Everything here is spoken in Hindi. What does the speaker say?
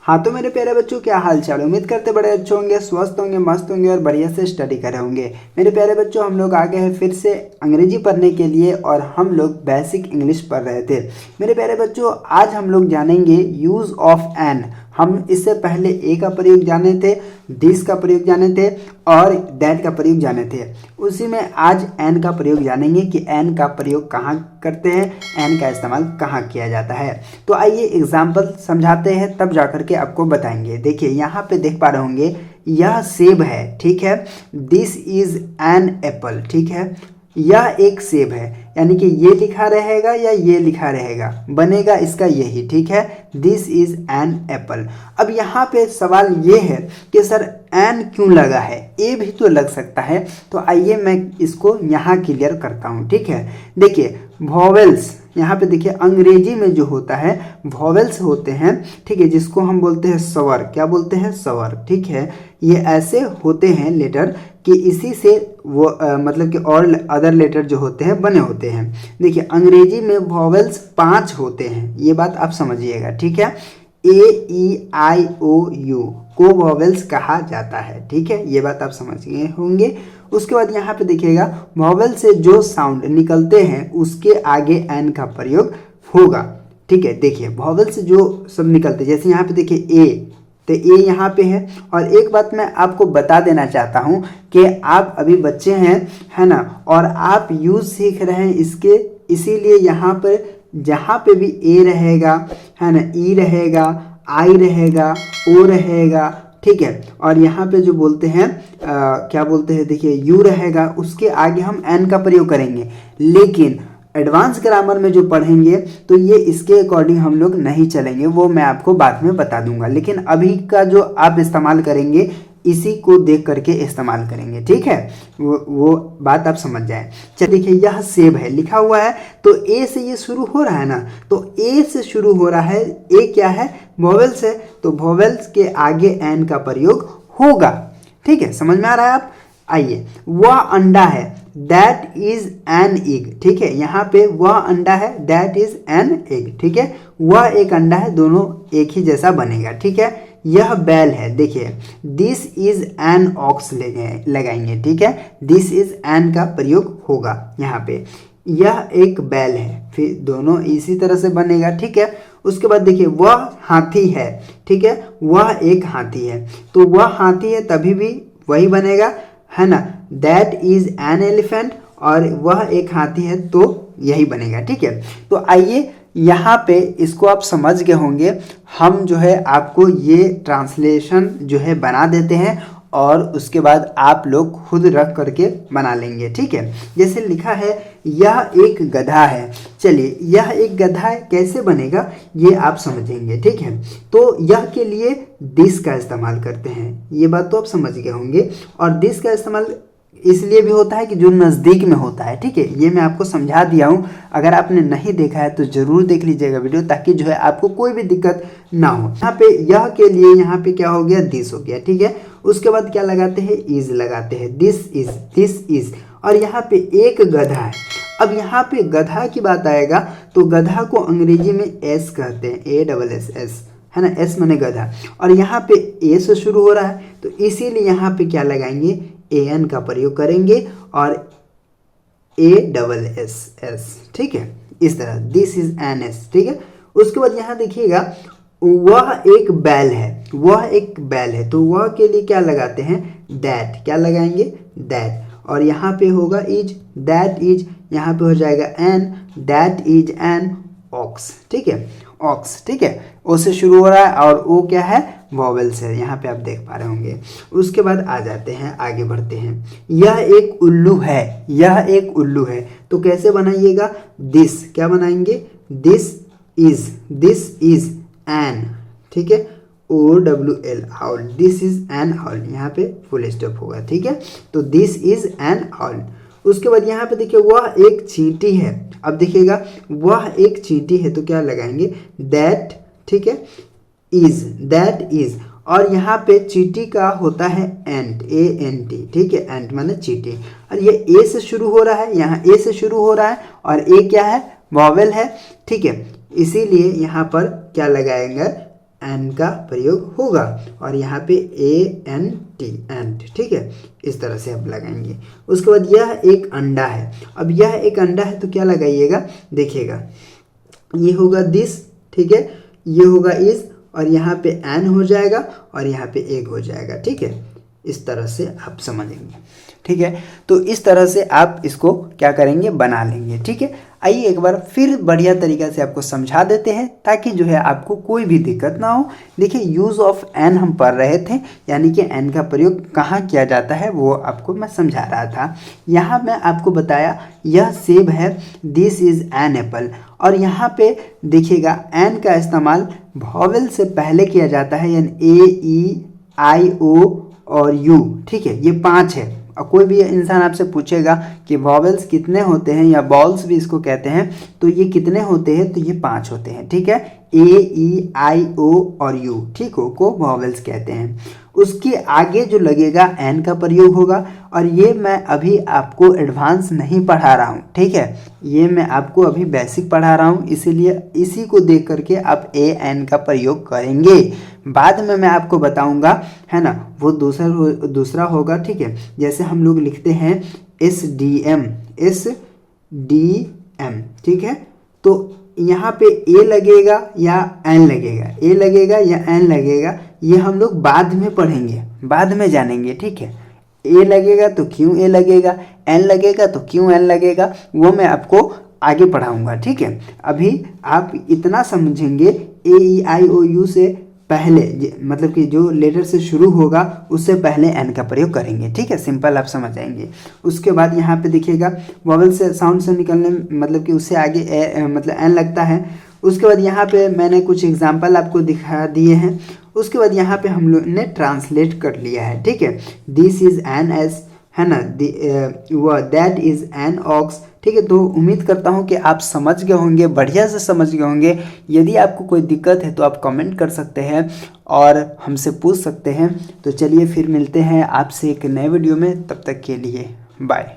हाँ तो मेरे प्यारे बच्चों, क्या हाल चाल। उम्मीद करते बड़े अच्छे होंगे, स्वस्थ होंगे, मस्त होंगे और बढ़िया से स्टडी कर रहे होंगे। मेरे प्यारे बच्चों, हम लोग आ गए हैं फिर से अंग्रेजी पढ़ने के लिए और हम लोग बेसिक इंग्लिश पढ़ रहे थे। मेरे प्यारे बच्चों, आज हम लोग जानेंगे यूज़ ऑफ एन। हम इससे पहले ए का प्रयोग जाने थे, दिस का प्रयोग जाने थे और दैट का प्रयोग जाने थे। उसी में आज एन का प्रयोग जानेंगे कि एन का प्रयोग कहाँ करते हैं, एन का इस्तेमाल कहाँ किया जाता है। तो आइए एग्जाम्पल समझाते हैं, तब जाकर के आपको बताएंगे। देखिए यहाँ पे देख पा रहे होंगे, यह सेब है, ठीक है। दिस इज एन एप्पल, ठीक है। यह एक सेब है, यानी कि ये लिखा रहेगा या ये लिखा रहेगा, बनेगा इसका यही, ठीक है। This is an apple. अब यहाँ पे सवाल ये है कि सर एन क्यों लगा है, ए भी तो लग सकता है। तो आइए मैं इसको यहाँ क्लियर करता हूँ, ठीक है। देखिए वॉवेल्स, यहाँ पे देखिए अंग्रेजी में जो होता है वॉवेल्स होते हैं, ठीक है, जिसको हम बोलते हैं स्वर। क्या बोलते हैं? स्वर, ठीक है। ये ऐसे होते हैं लेटर कि इसी से वो मतलब कि और अदर लेटर जो होते हैं बने होते हैं। देखिए अंग्रेजी में वॉवेल्स 5 होते हैं, ये बात आप समझिएगा, ठीक है। A-E-I-O-U को वॉवेल्स कहा जाता है, ठीक है, ये बात आप समझ गए होंगे। उसके बाद यहाँ पे देखिएगा वॉवेल से जो साउंड निकलते हैं उसके आगे एन का प्रयोग होगा, ठीक है। देखिए वॉवेल से जो सब निकलते हैं, जैसे यहाँ पे देखिए ए, तो ए यहाँ पे है। और एक बात मैं आपको बता देना चाहता हूँ कि आप अभी बच्चे हैं, है ना, और आप यूज़ सीख रहे हैं इसके, इसीलिए यहाँ पर जहाँ पे भी ए रहेगा, है ना, ई रहेगा, आई रहेगा, ओ रहेगा, ठीक है, और यहाँ पे जो बोलते हैं क्या बोलते हैं, देखिए यू रहेगा, उसके आगे हम एन का प्रयोग करेंगे। लेकिन एडवांस ग्रामर में जो पढ़ेंगे तो ये इसके अकॉर्डिंग हम लोग नहीं चलेंगे, वो मैं आपको बाद में बता दूंगा। लेकिन अभी का जो आप इस्तेमाल करेंगे इसी को देख करके इस्तेमाल करेंगे, ठीक है, वो बात आप समझ जाए। चलिए देखिए यह सेब है लिखा हुआ है, तो ए से ये शुरू हो रहा है ना, तो ए से शुरू हो रहा है। ए क्या है? वॉवेल्स है, तो वॉवेल्स के आगे एन का प्रयोग होगा, ठीक है, समझ में आ रहा है आप। आइए, वह अंडा है, दैट इज एन एग, ठीक है। यहाँ पे वह अंडा है, दैट इज एन एग, ठीक है। वह एक अंडा है, दोनों एक ही जैसा बनेगा, ठीक है। यह बैल है, देखिए दिस इज एन ऑक्स लगाएंगे, ठीक है। दिस इज एन का प्रयोग होगा यहाँ पे। यह एक बैल है, फिर दोनों इसी तरह से बनेगा, ठीक है। उसके बाद देखिए वह हाथी है, ठीक है, वह एक हाथी है, तो वह हाथी है तभी भी वही बनेगा, है ना। दैट इज एन एलिफेंट, और वह एक हाथी है तो यही बनेगा, ठीक है। तो आइए यहाँ पे इसको आप समझ गए होंगे। हम जो है आपको ये ट्रांसलेशन जो है बना देते हैं और उसके बाद आप लोग खुद रख करके बना लेंगे, ठीक है। जैसे लिखा है यह एक गधा है, चलिए यह एक गधा है कैसे बनेगा ये आप समझेंगे, ठीक है। तो यह के लिए दिस का इस्तेमाल करते हैं, ये बात तो आप समझ गए होंगे। और दिस का इस्तेमाल इसलिए भी होता है कि जो नज़दीक में होता है, ठीक है, ये मैं आपको समझा दिया हूँ। अगर आपने नहीं देखा है तो ज़रूर देख लीजिएगा वीडियो, ताकि जो है आपको कोई भी दिक्कत ना हो। यहाँ पे यह के लिए यहाँ पे क्या हो गया, दिस हो गया, ठीक है। उसके बाद क्या लगाते हैं, इज लगाते हैं, दिस इज। और यहाँ पे एक गधा है। अब यहाँ पे गधा की बात आएगा तो गधा को अंग्रेजी में एस कहते हैं, ASS, है ना, एस माने गधा। और यहाँ पे ए से शुरू हो रहा है तो इसीलिए यहाँ पे क्या लगाएंगे, एन का प्रयोग करेंगे और ASS, ठीक है, इस तरह दिस इज एन एस, ठीक है। उसके बाद यहाँ देखिएगा वह एक बैल है, वह एक बैल है, तो वह के लिए क्या लगाते हैं, दैट, क्या लगाएंगे, दैट। और यहाँ पे होगा इज, दैट इज, यहाँ पे हो जाएगा an, that is an ox, ठीक है, ऑक्स, ठीक है। ओ से शुरू हो रहा है और ओ क्या है, वॉवेल्स है, यहाँ पे आप देख पा रहे होंगे। उसके बाद आ जाते हैं, आगे बढ़ते हैं। यह एक उल्लू है, यह एक उल्लू है, तो कैसे बनाइएगा, दिस, क्या बनाएंगे, दिस इज एन, ठीक है, OWL, owl, this is an owl, यहाँ पे फुल स्टॉप होगा, ठीक है। तो दिस इज एन आउल। उसके बाद यहाँ पे देखिए वह एक चींटी है। अब देखिएगा वह एक चींटी है तो क्या लगाएंगे, दैट, ठीक है, दैट इज। और यहाँ पे चींटी का होता है एंट, ANT, ठीक है, एंट माने चींटी। और ये ए से शुरू हो रहा है, यहाँ ए से शुरू हो रहा है और ए क्या है, वॉवेल है, ठीक है, इसीलिए यहाँ पर क्या लगाएंगे, एन का प्रयोग होगा और यहाँ पे ANT एंट, ठीक है, इस तरह से आप लगाएंगे। उसके बाद यह एक अंडा है, अब यह एक अंडा है तो क्या लगाइएगा, देखिएगा ये होगा दिस, ठीक है, ये होगा इस, और यहाँ पे एन हो जाएगा और यहाँ पे एग हो जाएगा, ठीक है, इस तरह से आप समझेंगे, ठीक है। तो इस तरह से आप इसको क्या करेंगे, बना लेंगे, ठीक है। आइए एक बार फिर बढ़िया तरीक़ा से आपको समझा देते हैं ताकि जो है आपको कोई भी दिक्कत ना हो। देखिए यूज़ ऑफ एन हम पढ़ रहे थे, यानी कि एन का प्रयोग कहाँ किया जाता है वो आपको मैं समझा रहा था। यहाँ मैं आपको बताया यह सेब है, दिस इज़ एन एप्पल, और यहाँ पे देखिएगा एन का इस्तेमाल वॉवेल से पहले किया जाता है, यानी A, E, I, O और U, ठीक है, ये 5 है। और कोई भी इंसान आपसे पूछेगा कि वॉवेल्स कितने होते हैं या बॉल्स भी इसको कहते हैं, तो ये कितने होते हैं, तो ये 5 होते हैं, ठीक है, A, E, I, O और U, ठीक हो, को वॉवेल्स कहते हैं। उसके आगे जो लगेगा एन का प्रयोग होगा, और ये मैं अभी आपको एडवांस नहीं पढ़ा रहा हूँ, ठीक है, ये मैं आपको अभी बेसिक पढ़ा रहा हूँ, इसीलिए इसी को देख करके आप AN का प्रयोग करेंगे। बाद में मैं आपको बताऊंगा, है ना, वो दूसरा होगा, ठीक है। जैसे हम लोग लिखते हैं SDM, ठीक है, तो यहाँ पे ए लगेगा या एन लगेगा, ए लगेगा या एन लगेगा, ये हम लोग बाद में पढ़ेंगे, बाद में जानेंगे, ठीक है। ए लगेगा तो क्यों ए लगेगा, एन लगेगा तो क्यों एन लगेगा, वो मैं आपको आगे पढ़ाऊंगा, ठीक है। अभी आप इतना समझेंगे AEIOU से पहले, मतलब कि जो लेटर से शुरू होगा उससे पहले एन का प्रयोग करेंगे, ठीक है, सिंपल आप समझ जाएंगे। उसके बाद यहाँ पे देखिएगा वॉवेल से साउंड से निकलने, मतलब कि उससे आगे मतलब एन लगता है। उसके बाद यहाँ पे मैंने कुछ एग्जाम्पल आपको दिखा दिए हैं। उसके बाद यहाँ पे हम लोग ने ट्रांसलेट कर लिया है, ठीक है, दिस इज एन एस, है ना, दैट इज एन ऑक्स, ठीक है। तो उम्मीद करता हूँ कि आप समझ गए होंगे, बढ़िया से समझ गए होंगे। यदि आपको कोई दिक्कत है तो आप कमेंट कर सकते हैं और हमसे पूछ सकते हैं। तो चलिए फिर मिलते हैं आपसे एक नए वीडियो में, तब तक के लिए बाय।